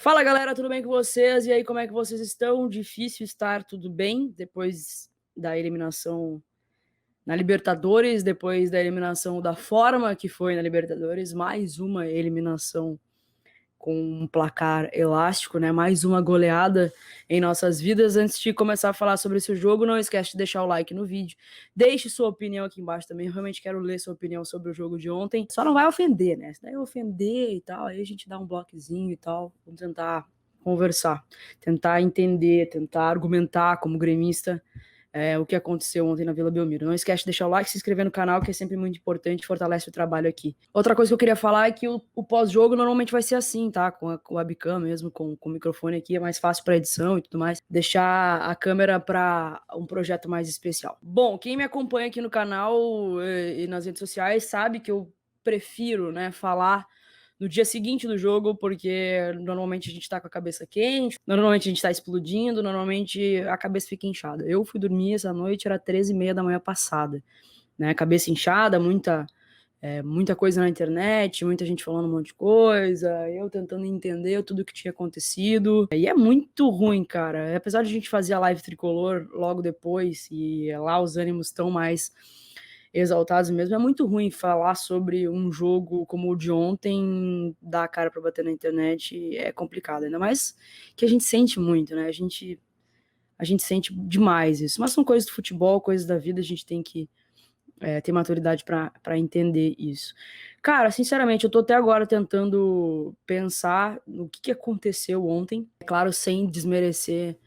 Fala galera, tudo bem com vocês? E aí, como é que vocês estão? Difícil estar tudo bem depois da eliminação na Libertadores, depois da eliminação da forma que foi na Libertadores, mais uma eliminação com um placar elástico, né? Mais uma goleada em nossas vidas. Antes de começar a falar sobre esse jogo, não esquece de deixar o like no vídeo. Deixe sua opinião aqui embaixo também. Eu realmente quero ler sua opinião sobre o jogo de ontem. Só não vai ofender, né? Se daí ofender e tal, aí a gente dá um bloquezinho e tal. Vamos tentar conversar, tentar entender, tentar argumentar como gremista o que aconteceu ontem na Vila Belmiro. Não esquece de deixar o like, se inscrever no canal, que é sempre muito importante, fortalece o trabalho aqui. Outra coisa que eu queria falar é que o pós-jogo normalmente vai ser assim, tá? Com a webcam mesmo, com o microfone aqui, é mais fácil para edição e tudo mais. Deixar a câmera para um projeto mais especial. Bom, quem me acompanha aqui no canal e nas redes sociais sabe que eu prefiro, né, falar no dia seguinte do jogo, porque normalmente a gente tá com a cabeça quente, normalmente a gente tá explodindo, normalmente a cabeça fica inchada. Eu fui dormir essa noite, era 13h30 da manhã passada, né? Cabeça inchada, muita coisa na internet, muita gente falando um monte de coisa, eu tentando entender tudo o que tinha acontecido. E é muito ruim, cara. Apesar de a gente fazer a live tricolor logo depois, e lá os ânimos estão mais exaltados mesmo, é muito ruim falar sobre um jogo como o de ontem, dar a cara pra bater na internet, é complicado. Ainda mais que a gente sente muito, né? A gente sente demais isso. Mas são coisas do futebol, coisas da vida, a gente tem que ter maturidade pra entender isso. Cara, sinceramente, eu tô até agora tentando pensar no que aconteceu ontem. É claro, sem desmerecer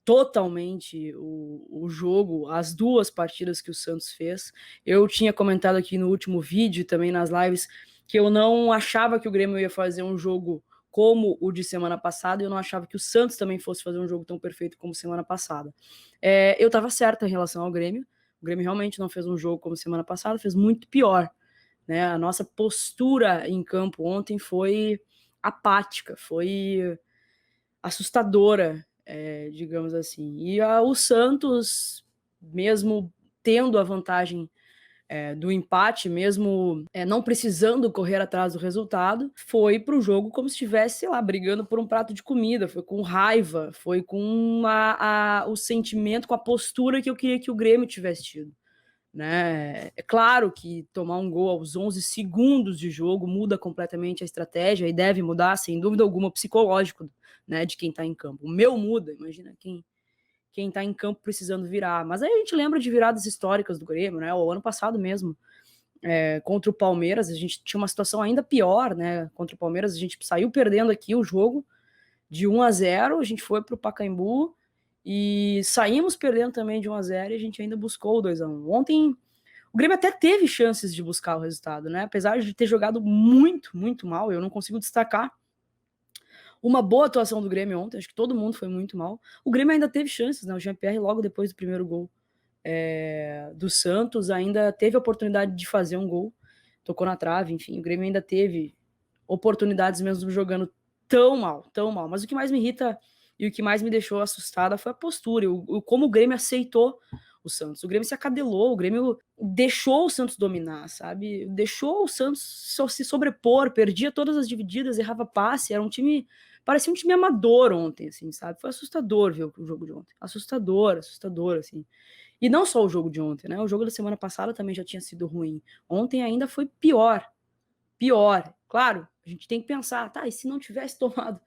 totalmente o jogo, as duas partidas que o Santos fez. Eu tinha comentado aqui no último vídeo, também nas lives, que eu não achava que o Grêmio ia fazer um jogo como o de semana passada, e eu não achava que o Santos também fosse fazer um jogo tão perfeito como semana passada. Eu tava certa em relação ao Grêmio. O Grêmio realmente não fez um jogo como semana passada, fez muito pior, né? A nossa postura em campo ontem foi apática, foi assustadora, digamos assim. E o Santos, mesmo tendo a vantagem do empate, mesmo não precisando correr atrás do resultado, foi para o jogo como se estivesse, sei lá, brigando por um prato de comida, foi com raiva, foi com o sentimento, com a postura que eu queria que o Grêmio tivesse tido. Né? É claro que tomar um gol aos 11 segundos de jogo muda completamente a estratégia e deve mudar, sem dúvida alguma, o psicológico, né, de quem tá em campo. O meu muda, imagina quem tá em campo precisando virar. Mas aí a gente lembra de viradas históricas do Grêmio, né? O ano passado mesmo, contra o Palmeiras, a gente tinha uma situação ainda pior, né? Contra o Palmeiras, a gente saiu perdendo aqui o jogo de 1-0, a gente foi pro Pacaembu e saímos perdendo também de 1-0 e a gente ainda buscou o 2-1. Ontem o Grêmio até teve chances de buscar o resultado, né? Apesar de ter jogado muito, muito mal, eu não consigo destacar uma boa atuação do Grêmio ontem, acho que todo mundo foi muito mal. O Grêmio ainda teve chances, né? O Jean-Pierre, logo depois do primeiro gol do Santos, ainda teve a oportunidade de fazer um gol, tocou na trave, enfim, o Grêmio ainda teve oportunidades mesmo jogando tão mal, tão mal. Mas o que mais me irrita e o que mais me deixou assustada foi a postura, como o Grêmio aceitou o Santos. O Grêmio se acadelou, o Grêmio deixou o Santos dominar, sabe? Deixou o Santos se sobrepor, perdia todas as divididas, errava passe, era um time, parecia um time amador ontem, assim, sabe? Foi assustador ver o jogo de ontem. Assustador, assustador, assim. E não só o jogo de ontem, né? O jogo da semana passada também já tinha sido ruim. Ontem ainda foi pior. Pior. Claro, a gente tem que pensar, tá, e se não tivesse tomado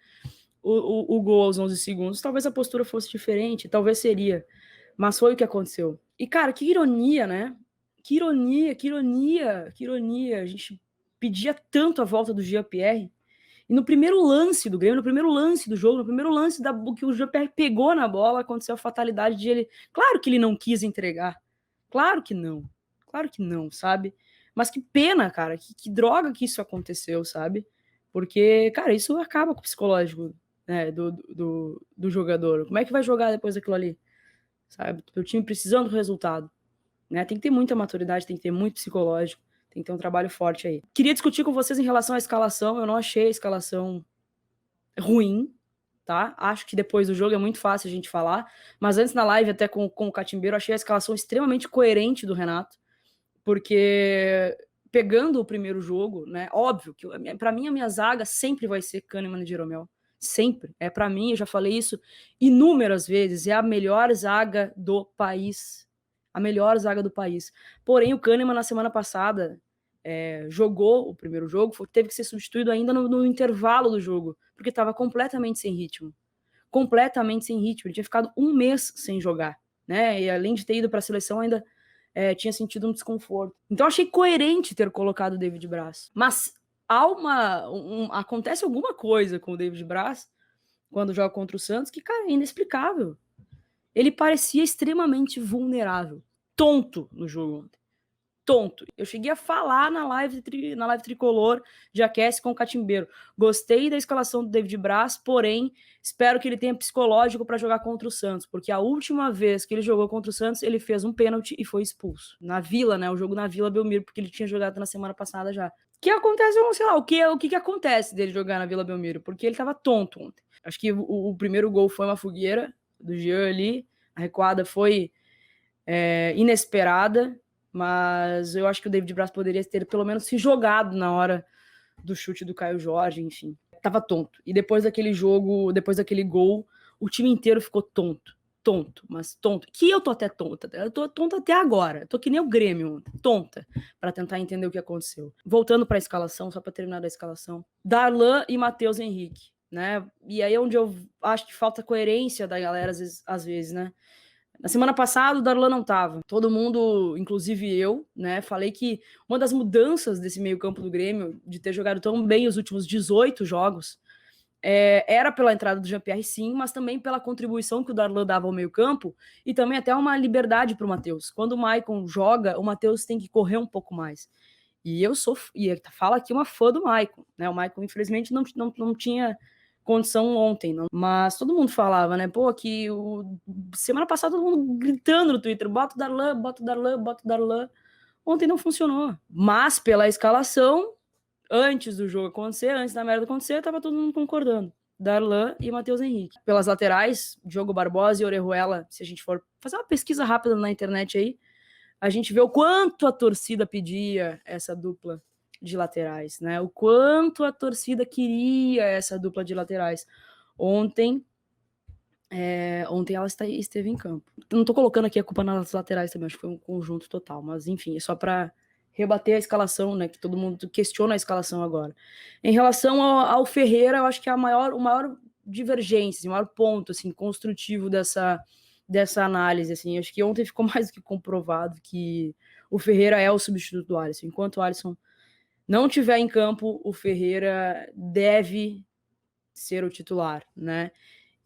o gol aos 11 segundos, talvez a postura fosse diferente, talvez seria. Mas foi o que aconteceu. E, cara, que ironia, né? Que ironia, que ironia, que ironia. A gente pedia tanto a volta do Jean-Pierre. E no primeiro lance do Grêmio, no primeiro lance do jogo, no primeiro lance que o Jean-Pierre pegou na bola, aconteceu a fatalidade de ele. Claro que ele não quis entregar. Claro que não. Claro que não, sabe? Mas que pena, cara. Que droga que isso aconteceu, sabe? Porque, cara, isso acaba com o psicológico, né, do jogador. Como é que vai jogar depois daquilo ali? Sabe? O time precisando do resultado. Né? Tem que ter muita maturidade, tem que ter muito psicológico, tem que ter um trabalho forte aí. Queria discutir com vocês em relação à escalação. Eu não achei a escalação ruim, tá? Acho que depois do jogo é muito fácil a gente falar. Mas antes na live, até com o Catimbeiro, achei a escalação extremamente coerente do Renato. Porque pegando o primeiro jogo, né? Óbvio que para mim a minha zaga sempre vai ser Kahneman e Jeromel. Sempre. Para mim, eu já falei isso inúmeras vezes, é a melhor zaga do país. A melhor zaga do país. Porém, o Kahneman, na semana passada, jogou o primeiro jogo, teve que ser substituído ainda no intervalo do jogo, porque estava completamente sem ritmo. Completamente sem ritmo. Ele tinha ficado um mês sem jogar, né? E além de ter ido para a seleção, ainda tinha sentido um desconforto. Então, achei coerente ter colocado o David Braz. Mas acontece alguma coisa com o David Braz quando joga contra o Santos que, cara, é inexplicável. Ele parecia extremamente vulnerável, tonto no jogo ontem. Tonto. Eu cheguei a falar na live tricolor de aquece com o Catimbeiro. Gostei da escalação do David Braz, porém, espero que ele tenha psicológico para jogar contra o Santos, porque a última vez que ele jogou contra o Santos, ele fez um pênalti e foi expulso. Na Vila, né? O jogo na Vila Belmiro, porque ele tinha jogado na semana passada já. Que acontece, eu não sei lá, o que acontece dele jogar na Vila Belmiro? Porque ele tava tonto ontem. Acho que o primeiro gol foi uma fogueira do Jean ali, a recuada foi inesperada, mas eu acho que o David Braz poderia ter pelo menos se jogado na hora do chute do Caio Jorge, enfim. Tava tonto. E depois daquele jogo, depois daquele gol, o time inteiro ficou tonto. Tonto, mas tonto. Que eu tô até tonta. Eu tô tonta até agora. Tô que nem o Grêmio ontem. Tonta. Pra tentar entender o que aconteceu. Voltando pra escalação, só pra terminar da escalação. Darlan e Matheus Henrique, né? E aí é onde eu acho que falta coerência da galera às vezes, né? Na semana passada, o Darlan não estava. Todo mundo, inclusive eu, né, falei que uma das mudanças desse meio-campo do Grêmio, de ter jogado tão bem os últimos 18 jogos, era pela entrada do Jean-Pierre, sim, mas também pela contribuição que o Darlan dava ao meio-campo e também até uma liberdade para o Matheus. Quando o Maicon joga, o Matheus tem que correr um pouco mais. E eu fala aqui uma fã do Maicon, né? O Maicon, infelizmente, não tinha condição ontem, não. Mas todo mundo falava, né? Pô, semana passada todo mundo gritando no Twitter, bota o Darlan, bota o Darlan, bota o Darlan. Ontem não funcionou. Mas pela escalação, antes do jogo acontecer, antes da merda acontecer, tava todo mundo concordando. Darlan e Matheus Henrique. Pelas laterais, Diogo Barbosa e Orejuela, se a gente for fazer uma pesquisa rápida na internet aí, a gente vê o quanto a torcida pedia essa dupla de laterais, né? O quanto a torcida queria essa dupla de laterais. Ontem ela esteve em campo. Não tô colocando aqui a culpa nas laterais também, acho que foi um conjunto total, mas enfim, é só para rebater a escalação, né? Que todo mundo questiona a escalação agora. Em relação ao Ferreira, eu acho que o maior divergência, o maior ponto assim, construtivo dessa análise, assim, acho que ontem ficou mais do que comprovado que o Ferreira é o substituto do Alisson. Enquanto o Alisson não tiver em campo, o Ferreira deve ser o titular, né?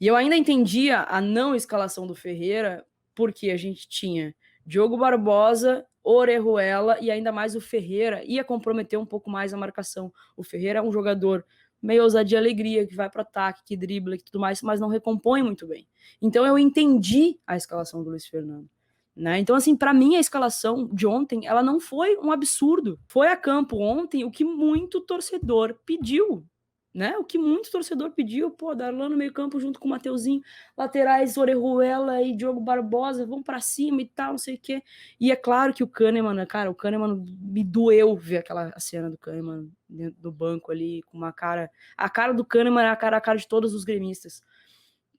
E eu ainda entendia a não escalação do Ferreira, porque a gente tinha Diogo Barbosa, Orejuela e ainda mais o Ferreira ia comprometer um pouco mais a marcação. O Ferreira é um jogador meio ousadia e alegria, que vai para o ataque, que dribla e tudo mais, mas não recompõe muito bem. Então eu entendi a escalação do Luiz Fernando. Né? Então, assim, para mim a escalação de ontem, ela não foi um absurdo. Foi a campo ontem o que muito torcedor pediu, né? O que muito torcedor pediu, pô, Darlan no meio campo junto com o Mateuzinho, laterais Orejuela e Diogo Barbosa, vão para cima e tal, não sei o quê. E é claro que o Kahneman, cara, o Kahneman me doeu ver a cena do Kahneman dentro do banco ali, com uma cara... A cara do Kahneman é a cara de todos os gremistas.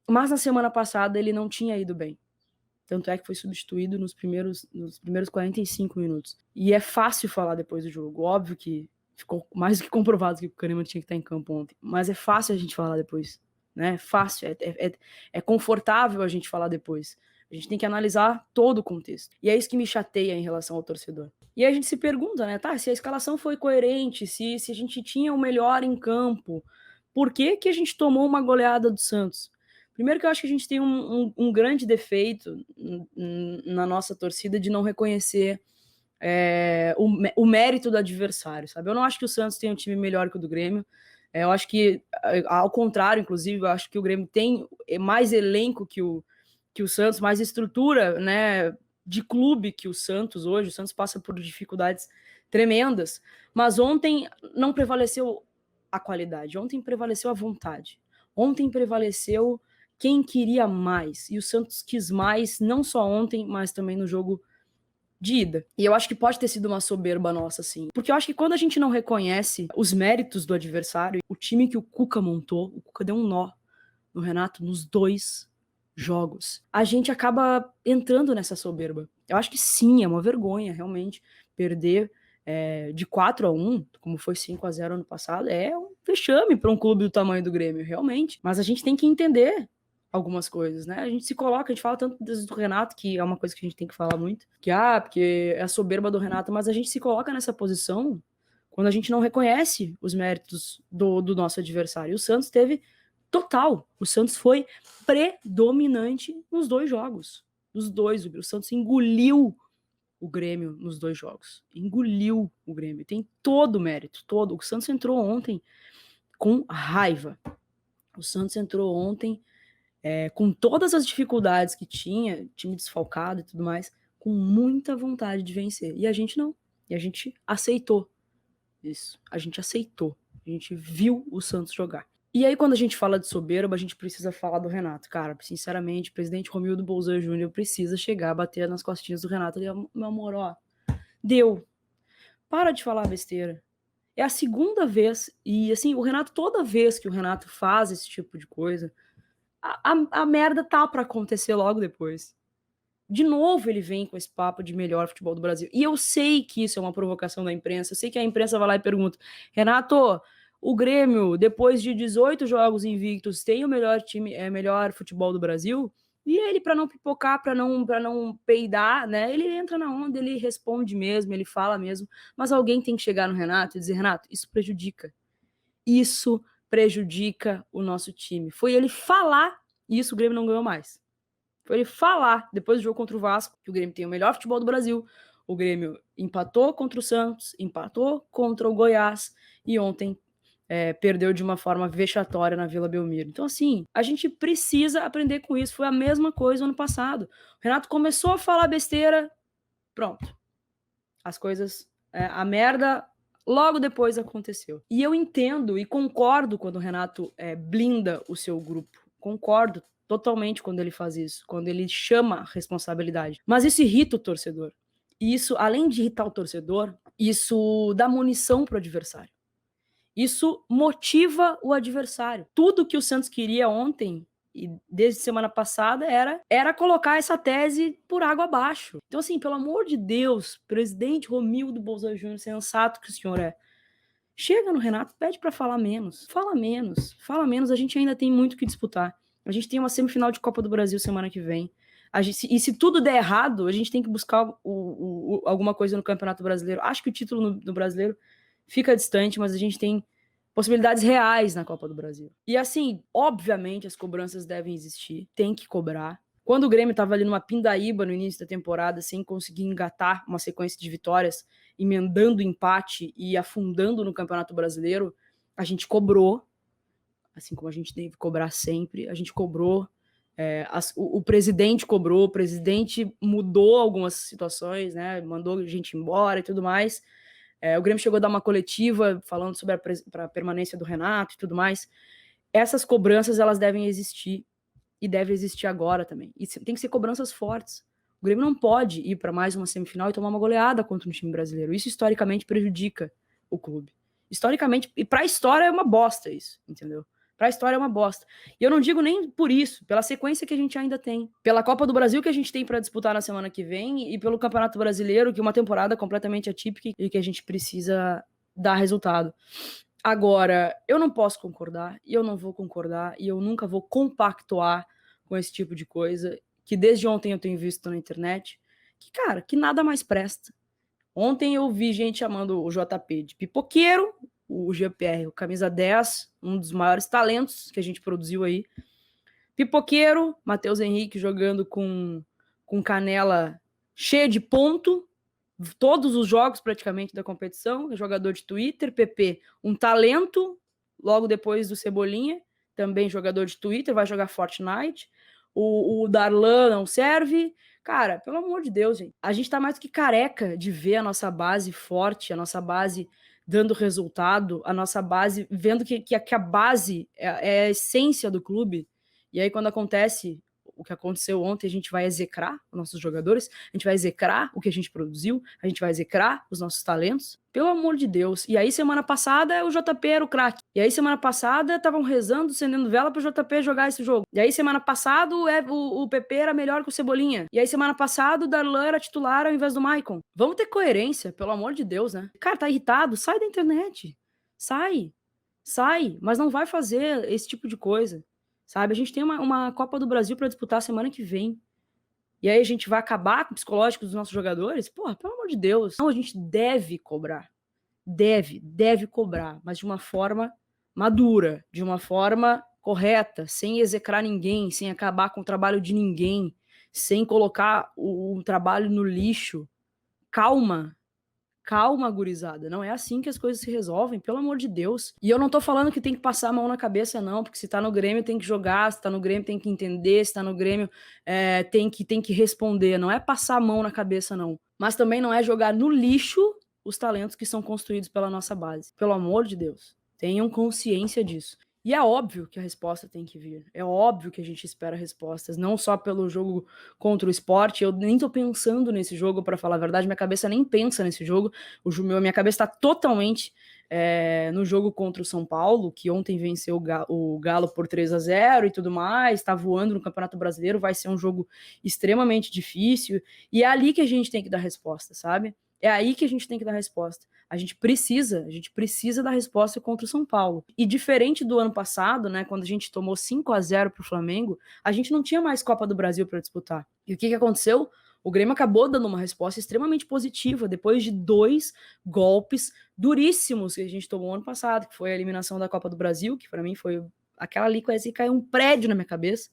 Mas na semana passada ele não tinha ido bem. Tanto é que foi substituído nos primeiros 45 minutos. E é fácil falar depois do jogo. Óbvio que ficou mais do que comprovado que o Kahneman tinha que estar em campo ontem. Mas é fácil a gente falar depois. Né? Fácil. É confortável a gente falar depois. A gente tem que analisar todo o contexto. E é isso que me chateia em relação ao torcedor. E aí a gente se pergunta, né? Tá, se a escalação foi coerente, se a gente tinha o melhor em campo, por que a gente tomou uma goleada do Santos? Primeiro que eu acho que a gente tem um grande defeito na nossa torcida de não reconhecer o mérito do adversário, sabe? Eu não acho que o Santos tem um time melhor que o do Grêmio. Eu acho que, ao contrário, inclusive, eu acho que o Grêmio tem mais elenco que o Santos, mais estrutura, né, de clube que o Santos hoje. O Santos passa por dificuldades tremendas, mas ontem não prevaleceu a qualidade, ontem prevaleceu a vontade. Ontem prevaleceu quem queria mais, e o Santos quis mais, não só ontem, mas também no jogo de ida. E eu acho que pode ter sido uma soberba nossa, assim. Porque eu acho que quando a gente não reconhece os méritos do adversário, o time que o Cuca montou, o Cuca deu um nó no Renato nos 2 jogos. A gente acaba entrando nessa soberba. Eu acho que sim, é uma vergonha, realmente. Perder de 4-1, como foi 5-0 ano passado, é um vexame para um clube do tamanho do Grêmio, realmente. Mas a gente tem que entender algumas coisas, né? A gente se coloca, a gente fala tanto do Renato, que é uma coisa que a gente tem que falar muito, que, porque é a soberba do Renato, mas a gente se coloca nessa posição quando a gente não reconhece os méritos do nosso adversário. E o Santos teve total. O Santos foi predominante nos 2 jogos. Nos 2, o Santos engoliu o Grêmio nos 2 jogos. Engoliu o Grêmio. Tem todo o mérito, todo. O Santos entrou ontem com raiva. O Santos entrou ontem com todas as dificuldades que tinha, time desfalcado e tudo mais, com muita vontade de vencer. E a gente não. E a gente aceitou isso. A gente aceitou. A gente viu o Santos jogar. E aí, quando a gente fala de soberba, a gente precisa falar do Renato. Cara, sinceramente, o presidente Romildo Bolzan Júnior precisa chegar, bater nas costinhas do Renato. Ele, meu amor, ó, deu. Para de falar besteira. É a segunda vez, e assim, o Renato, toda vez que o Renato faz esse tipo de coisa, a merda tá pra acontecer logo depois. De novo ele vem com esse papo de melhor futebol do Brasil. E eu sei que isso é uma provocação da imprensa. Eu sei que a imprensa vai lá e pergunta: Renato, o Grêmio, depois de 18 jogos invictos, tem o melhor time, melhor futebol do Brasil? E ele, para não pipocar, para não peidar, né? Ele entra na onda, ele responde mesmo, ele fala mesmo. Mas alguém tem que chegar no Renato e dizer: Renato, isso prejudica. Isso prejudica o nosso time. Foi ele falar e isso o Grêmio não ganhou mais. Foi ele falar, depois do jogo contra o Vasco, que o Grêmio tem o melhor futebol do Brasil. O Grêmio empatou contra o Santos, empatou contra o Goiás e ontem perdeu de uma forma vexatória na Vila Belmiro. Então, assim, a gente precisa aprender com isso. Foi a mesma coisa no ano passado. O Renato começou a falar besteira, pronto. As coisas, a merda logo depois aconteceu. E eu entendo e concordo quando o Renato blinda o seu grupo. Concordo totalmente quando ele faz isso, quando ele chama a responsabilidade. Mas isso irrita o torcedor. E isso, além de irritar o torcedor, isso dá munição pro adversário. Isso motiva o adversário. Tudo que o Santos queria ontem e desde semana passada era colocar essa tese por água abaixo. Então, assim, pelo amor de Deus, presidente Romildo Bolzan Júnior, sensato que o senhor é, chega no Renato, pede para falar menos. Fala menos. A gente ainda tem muito o que disputar. A gente tem uma semifinal de Copa do Brasil semana que vem. E se tudo der errado, a gente tem que buscar alguma coisa no Campeonato Brasileiro. Acho que o título no Brasileiro fica distante, mas a gente tem possibilidades reais na Copa do Brasil. E assim, obviamente as cobranças devem existir, tem que cobrar. Quando o Grêmio estava ali numa pindaíba no início da temporada, sem conseguir engatar uma sequência de vitórias, emendando empate e afundando no Campeonato Brasileiro, a gente cobrou, assim como a gente deve cobrar sempre, a gente cobrou, o presidente cobrou, o presidente mudou algumas situações, né, mandou gente embora e tudo mais. O Grêmio chegou a dar uma coletiva falando sobre a permanência do Renato e tudo mais. Essas cobranças, elas devem existir. E deve existir agora também. E tem que ser cobranças fortes. O Grêmio não pode ir para mais uma semifinal e tomar uma goleada contra um time brasileiro. Isso, historicamente, prejudica o clube. Historicamente, e para a história é uma bosta isso, entendeu? Para a história é uma bosta. E eu não digo nem por isso, pela sequência que a gente ainda tem. Pela Copa do Brasil que a gente tem para disputar na semana que vem e pelo Campeonato Brasileiro, que é uma temporada completamente atípica e que a gente precisa dar resultado. Agora, eu não posso concordar, e eu não vou concordar, e eu nunca vou compactuar com esse tipo de coisa, que desde ontem eu tenho visto na internet, que, cara, que nada mais presta. Ontem eu vi gente chamando o JP de pipoqueiro, o GPR, o camisa 10, um dos maiores talentos que a gente produziu aí. Pipoqueiro, Matheus Henrique jogando com canela cheia de ponto, todos os jogos praticamente da competição, jogador de Twitter. PP, um talento, logo depois do Cebolinha, também jogador de Twitter, vai jogar Fortnite. O Darlan não serve. Cara, pelo amor de Deus, gente. A gente tá mais do que careca de ver a nossa base forte, a nossa base dando resultado, a nossa base, vendo que a base é a essência do clube. E aí, quando acontece o que aconteceu ontem, a gente vai execrar os nossos jogadores, a gente vai execrar o que a gente produziu, a gente vai execrar os nossos talentos. Pelo amor de Deus. E aí, semana passada, o JP era o craque. E aí, semana passada, estavam rezando, acendendo vela pro JP jogar esse jogo. E aí, semana passada, o PP era melhor que o Cebolinha. E aí, semana passada, o Darlan era titular ao invés do Maicon. Vamos ter coerência, pelo amor de Deus, né? Cara, tá irritado? Sai da internet. Sai. Sai. Mas não vai fazer esse tipo de coisa. Sabe? A gente tem uma Copa do Brasil pra disputar semana que vem. E aí a gente vai acabar com o psicológico dos nossos jogadores? Porra, pelo amor de Deus. Não, a gente deve cobrar. Deve cobrar, mas de uma forma madura, de uma forma correta, sem execrar ninguém, sem acabar com o trabalho de ninguém, sem colocar o trabalho no lixo. Calma. Calma, gurizada. Não é assim que as coisas se resolvem, pelo amor de Deus. E eu não tô falando que tem que passar a mão na cabeça, não, porque se tá no Grêmio tem que jogar, se tá no Grêmio tem que entender, se tá no Grêmio tem que responder. Não é passar a mão na cabeça, não. Mas também não é jogar no lixo os talentos que são construídos pela nossa base. Pelo amor de Deus. Tenham consciência disso. E é óbvio que a resposta tem que vir. É óbvio que a gente espera respostas, não só pelo jogo contra o Sport. Eu nem tô pensando nesse jogo, para falar a verdade, minha cabeça nem pensa nesse jogo. Minha cabeça tá totalmente no jogo contra o São Paulo, que ontem venceu o Galo por 3-0 e tudo mais, tá voando no Campeonato Brasileiro, vai ser um jogo extremamente difícil, e é ali que a gente tem que dar resposta, sabe? É aí que a gente tem que dar resposta. A gente precisa dar resposta contra o São Paulo. E diferente do ano passado, né, quando a gente tomou 5-0 pro Flamengo, a gente não tinha mais Copa do Brasil para disputar. E o que aconteceu? O Grêmio acabou dando uma resposta extremamente positiva depois de 2 golpes duríssimos que a gente tomou ano passado, que foi a eliminação da Copa do Brasil, que para mim foi aquela ali, quase que caiu um prédio na minha cabeça,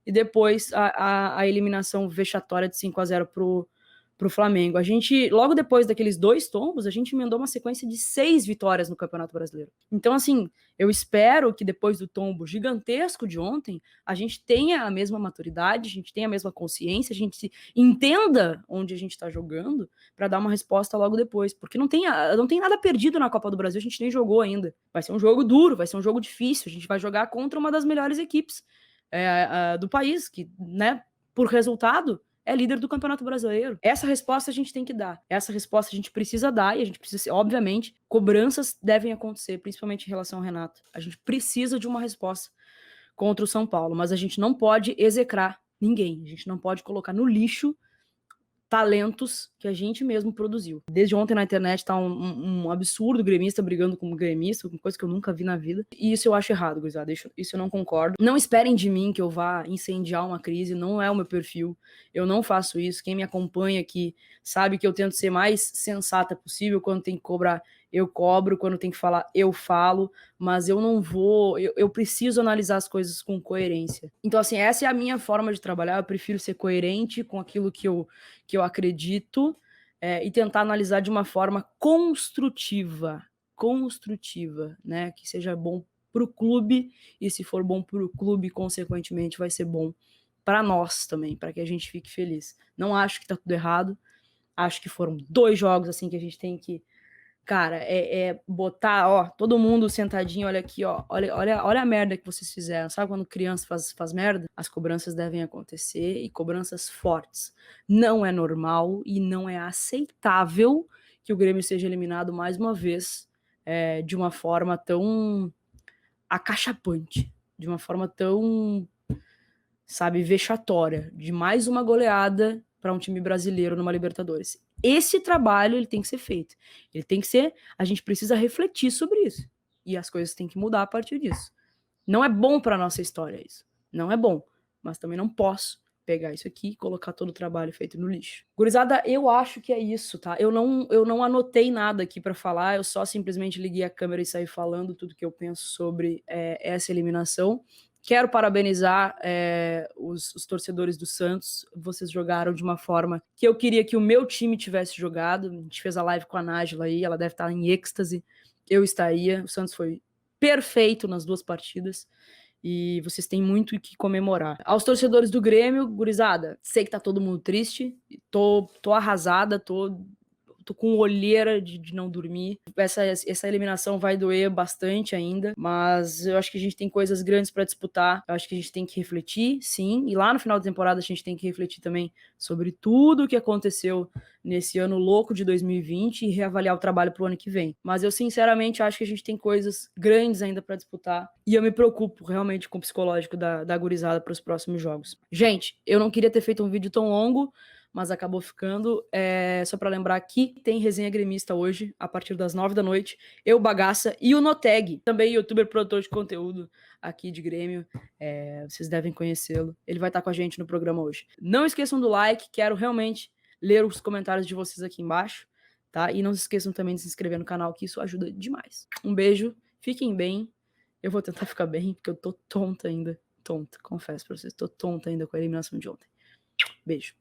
e depois a eliminação vexatória de 5-0 pro Flamengo. A gente, logo depois daqueles 2 tombos, a gente emendou uma sequência de 6 vitórias no Campeonato Brasileiro. Então, assim, eu espero que depois do tombo gigantesco de ontem, a gente tenha a mesma maturidade, a gente tenha a mesma consciência, a gente entenda onde a gente está jogando para dar uma resposta logo depois. Porque não tem nada perdido na Copa do Brasil, a gente nem jogou ainda. Vai ser um jogo duro, vai ser um jogo difícil, a gente vai jogar contra uma das melhores equipes do país, que, né, por resultado, é líder do Campeonato Brasileiro. Essa resposta a gente tem que dar. Essa resposta a gente precisa dar e a gente precisa, obviamente, cobranças devem acontecer, principalmente em relação ao Renato. A gente precisa de uma resposta contra o São Paulo, mas a gente não pode execrar ninguém. A gente não pode colocar no lixo talentos que a gente mesmo produziu. Desde ontem na internet tá um absurdo gremista brigando com gremista, com coisa que eu nunca vi na vida. E isso eu acho errado, gurizada. Isso eu não concordo. Não esperem de mim que eu vá incendiar uma crise, não é o meu perfil. Eu não faço isso. Quem me acompanha aqui sabe que eu tento ser mais sensata possível. Quando tem que cobrar, eu cobro. Quando tem que falar, eu falo. Mas eu não vou... Eu preciso analisar as coisas com coerência. Então, assim, essa é a minha forma de trabalhar. Eu prefiro ser coerente com aquilo que eu acredito, e tentar analisar de uma forma construtiva, né? Que seja bom para o clube, e se for bom para o clube, consequentemente, vai ser bom para nós também, para que a gente fique feliz. Não acho que tá tudo errado, acho que foram 2 jogos assim que a gente tem que, cara, botar, ó, todo mundo sentadinho, olha aqui, ó, olha a merda que vocês fizeram. Sabe quando criança faz merda? As cobranças devem acontecer, e cobranças fortes. Não é normal e não é aceitável que o Grêmio seja eliminado mais uma vez de uma forma tão acachapante, de uma forma tão, sabe, vexatória, de mais uma goleada para um time brasileiro numa Libertadores. Esse trabalho ele tem que ser feito. Ele tem que ser, a gente precisa refletir sobre isso. E as coisas têm que mudar a partir disso. Não é bom para nossa história isso. Não é bom, mas também não posso pegar isso aqui e colocar todo o trabalho feito no lixo. Gurizada, eu acho que é isso, tá? Eu não anotei nada aqui para falar, eu só simplesmente liguei a câmera e saí falando tudo que eu penso sobre essa eliminação. Quero parabenizar os torcedores do Santos. Vocês jogaram de uma forma que eu queria que o meu time tivesse jogado. A gente fez a live com a Nájila aí, ela deve estar em êxtase. Eu estaria. O Santos foi perfeito nas 2 partidas. E vocês têm muito o que comemorar. Aos torcedores do Grêmio, gurizada, sei que tá todo mundo triste. Tô arrasada, tô tô com olheira de não dormir. Essa eliminação vai doer bastante ainda, mas eu acho que a gente tem coisas grandes para disputar. Eu acho que a gente tem que refletir, sim, e lá no final da temporada a gente tem que refletir também sobre tudo o que aconteceu nesse ano louco de 2020 e reavaliar o trabalho pro ano que vem. Mas eu sinceramente acho que a gente tem coisas grandes ainda para disputar e eu me preocupo realmente com o psicológico da gurizada para os próximos jogos. Gente, eu não queria ter feito um vídeo tão longo, mas acabou ficando. Só para lembrar que tem resenha gremista hoje, a partir das 9 da noite. Eu, Bagaça e o Noteg, também youtuber produtor de conteúdo aqui de Grêmio. Vocês devem conhecê-lo. Ele vai estar com a gente no programa hoje. Não esqueçam do like, quero realmente ler os comentários de vocês aqui embaixo, tá? E não se esqueçam também de se inscrever no canal, que isso ajuda demais. Um beijo, fiquem bem. Eu vou tentar ficar bem, porque eu tô tonta ainda. Tonta, confesso pra vocês. Tô tonta ainda com a eliminação de ontem. Beijo.